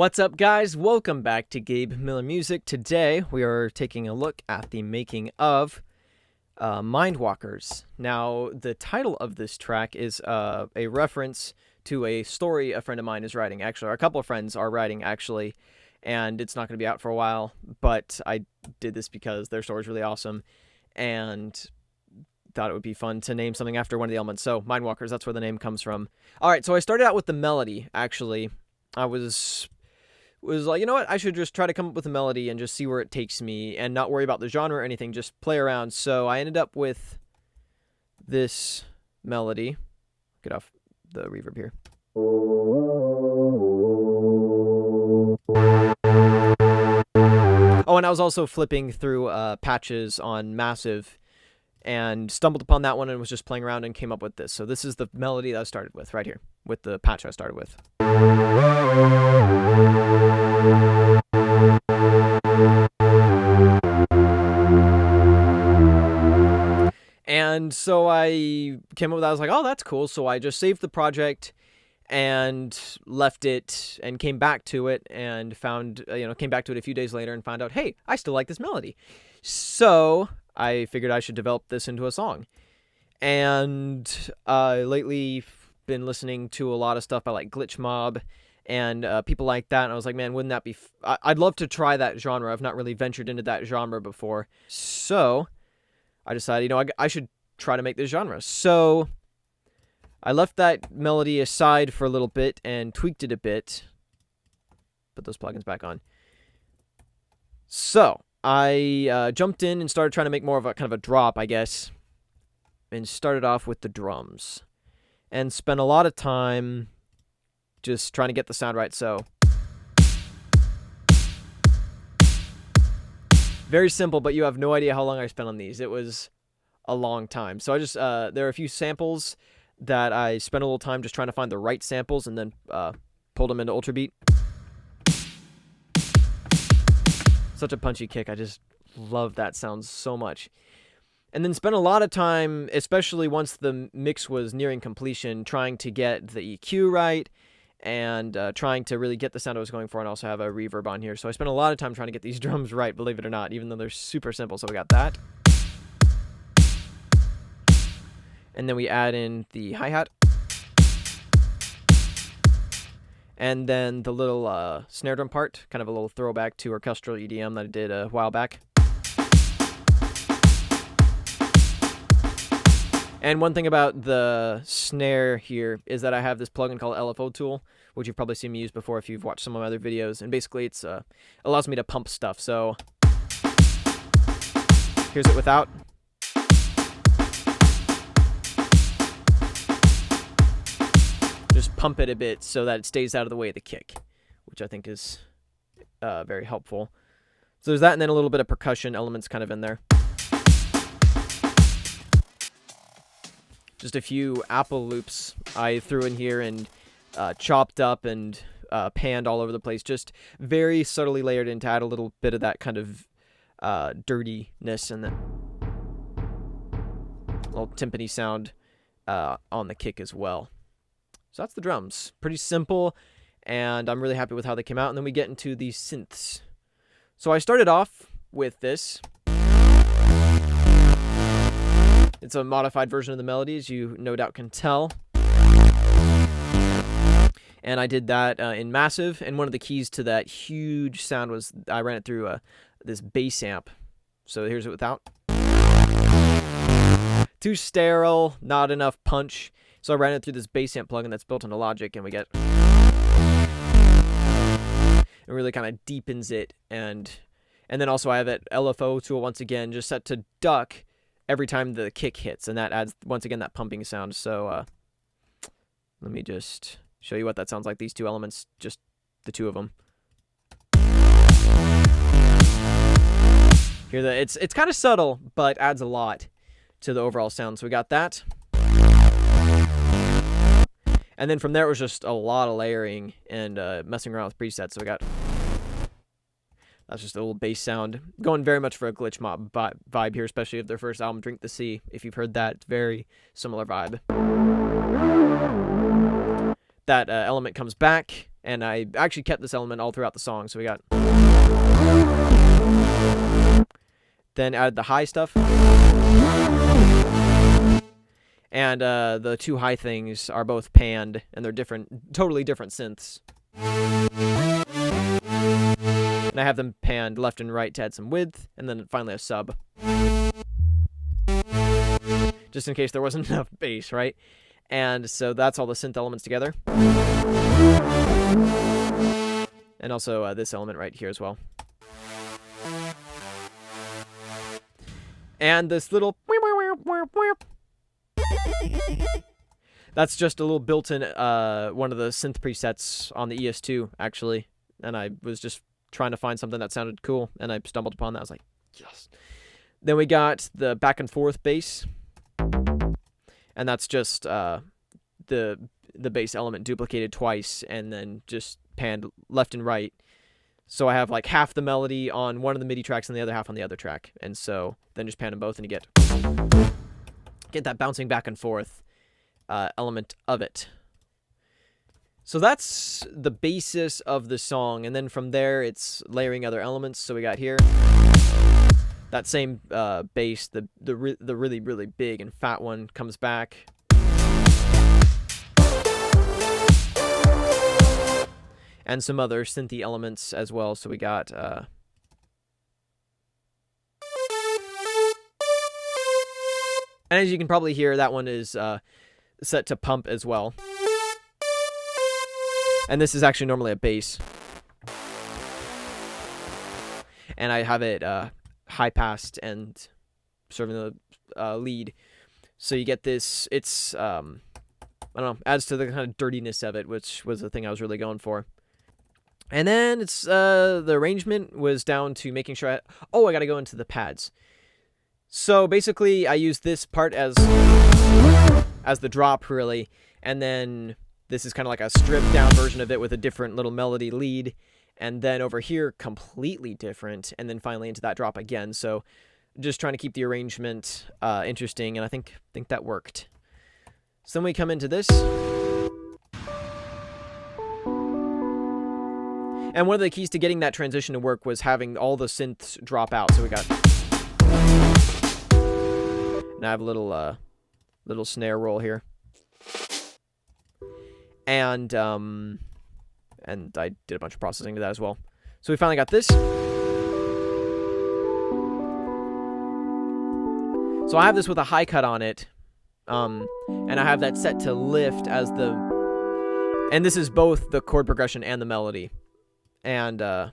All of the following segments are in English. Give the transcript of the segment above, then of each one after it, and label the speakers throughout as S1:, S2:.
S1: What's up, guys? Welcome back to Gabe Miller Music. Today, we are taking a look at the making of Mindwalkers. Now, the title of this track is a reference to a story a friend of mine is writing. Actually, or a couple of friends are writing, actually, and it's not going to be out for a while, but I did this because their story is really awesome, and thought it would be fun to name something after one of the elements. So, Mindwalkers, that's where the name comes from. All right, so I started out with the melody, actually. I was like, you know what, I should just try to come up with a melody and just see where it takes me and not worry about the genre or anything, just play around. So I ended up with this melody. Get off the reverb here. Oh, and I was also flipping through patches on Massive and stumbled upon that one and was just playing around and came up with this. So this is the melody that I started with right here, with the patch I started with. And so I came up with that. I was like, oh, that's cool. So I just saved the project and left it and came back to it and found, came back to it a few days later and found out, hey, I still like this melody. So I figured I should develop this into a song. And lately been listening to a lot of stuff by like Glitch Mob and people like that. And I was like, man, wouldn't that be... I'd love to try that genre. I've not really ventured into that genre before. So I decided, I should try to make this genre. So I left that melody aside for a little bit and tweaked it a bit. Put those plugins back on. So I jumped in and started trying to make more of a kind of a drop, I guess. And started off with the drums. And spent a lot of time just trying to get the sound right. So very simple, but you have no idea how long I spent on these. It was a long time. So I just, there are a few samples that I spent a little time just trying to find the right samples and then pulled them into Ultra Beat. Such a punchy kick. I just love that sound so much. And then spent a lot of time, especially once the mix was nearing completion, trying to get the EQ right and trying to really get the sound I was going for, and also have a reverb on here. So I spent a lot of time trying to get these drums right, believe it or not, even though they're super simple. So we got that. And then we add in the hi-hat. And then the little snare drum part, kind of a little throwback to orchestral EDM that I did a while back. And one thing about the snare here is that I have this plugin called LFO Tool, which you've probably seen me use before if you've watched some of my other videos. And basically, it's allows me to pump stuff. So here's it without. Just pump it a bit so that it stays out of the way of the kick, which I think is very helpful. So there's that, and then a little bit of percussion elements kind of in there. Just a few Apple loops I threw in here and chopped up and panned all over the place. Just very subtly layered in to add a little bit of that kind of dirtiness and the little timpani sound on the kick as well. So that's the drums. Pretty simple, and I'm really happy with how they came out. And then we get into the synths. So I started off with this. It's a modified version of the melody, as you no doubt can tell. And I did that in Massive, and one of the keys to that huge sound was I ran it through this bass amp. So here's it without. Too sterile, not enough punch. So I ran it through this bass amp plugin that's built into Logic, and we get... It really kind of deepens it, and then also I have that LFO tool once again, just set to duck every time the kick hits, and that adds, once again, that pumping sound. So let me just show you what that sounds like, these two elements, just the two of them. Hear that? It's kind of subtle, but adds a lot to the overall sound. So we got that. And then from there, it was just a lot of layering and messing around with presets. So we got... That's just a little bass sound. Going very much for a Glitch Mob vibe here, especially of their first album, Drink the Sea. If you've heard that, it's very similar vibe. That element comes back, And I actually kept this element all throughout the song. So we got... Then added the high stuff. And the two high things are both panned, and they're different, totally different synths. And I have them panned left and right to add some width, and then finally a sub. Just in case there wasn't enough bass, right? And so that's all the synth elements together. And also this element right here as well. And this little... That's just a little built-in one of the synth presets on the ES2, actually. And I was just trying to find something that sounded cool, and I stumbled upon that. I was like, yes. Then we got the back and forth bass. And that's just the bass element duplicated twice and then just panned left and right. So I have like half the melody on one of the MIDI tracks and the other half on the other track. And so then just pan them both and you get that bouncing back and forth element of it. So that's the basis of the song. And then from there, it's layering other elements. So we got here that same bass, the really, really big and fat one comes back. And some other synthy elements as well. So we got... and as you can probably hear, that one is set to pump as well. And this is actually normally a bass. And I have it high-passed and serving the lead. So you get this, it's, I don't know, adds to the kind of dirtiness of it, which was the thing I was really going for. And then it's, the arrangement was down to making sure I gotta go into the pads. So basically, I used this part as the drop, really, and then this is kind of like a stripped down version of it with a different little melody lead, and then over here, completely different, and then finally into that drop again. So just trying to keep the arrangement interesting, and I think that worked. So then we come into this. And one of the keys to getting that transition to work was having all the synths drop out. So we got... Now I have a little snare roll here. And I did a bunch of processing to that as well. So we finally got this. So I have this with a high cut on it. And I have that set to lift as the... And this is both the chord progression and the melody. And, you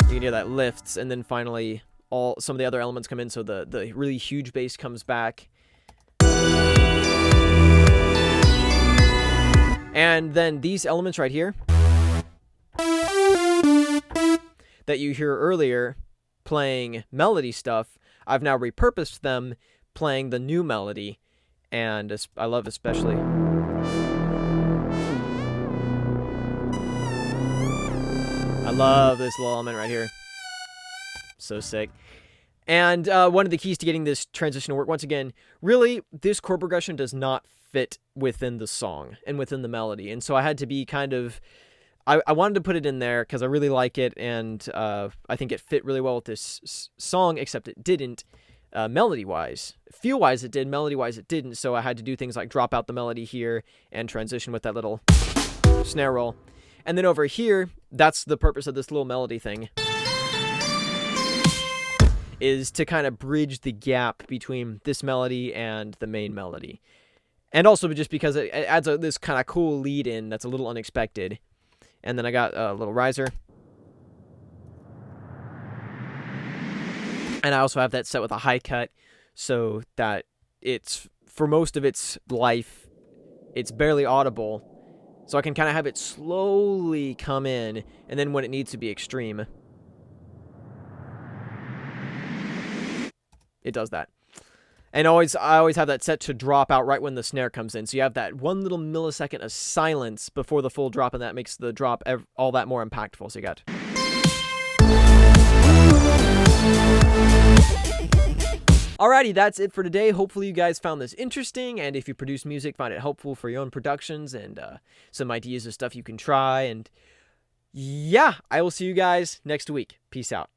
S1: can hear that lifts, and then finally some of the other elements come in, so the really huge bass comes back. And then these elements right here that you hear earlier playing melody stuff, I've now repurposed them playing the new melody. And I love especially... I love this little element right here. So sick. And one of the keys to getting this transition to work, once again, really, this chord progression does not fit within the song and within the melody. And so I had to be kind of... I wanted to put it in there because I really like it, and I think it fit really well with this song, except it didn't. Melody-wise. Feel-wise it did, melody-wise it didn't, so I had to do things like drop out the melody here and transition with that little snare roll. And then over here, that's the purpose of this little melody thing, is to kind of bridge the gap between this melody and the main melody. And also just because it adds this kind of cool lead-in that's a little unexpected. And then I got a little riser. And I also have that set with a high cut so that it's, for most of its life, it's barely audible. So I can kind of have it slowly come in, and then when it needs to be extreme, it does that. And I always have that set to drop out right when the snare comes in. So you have that 1 little millisecond of silence before the full drop, and that makes the drop all that more impactful. So you got... Alrighty, that's it for today. Hopefully you guys found this interesting, and if you produce music, find it helpful for your own productions and some ideas of stuff you can try. And yeah, I will see you guys next week. Peace out.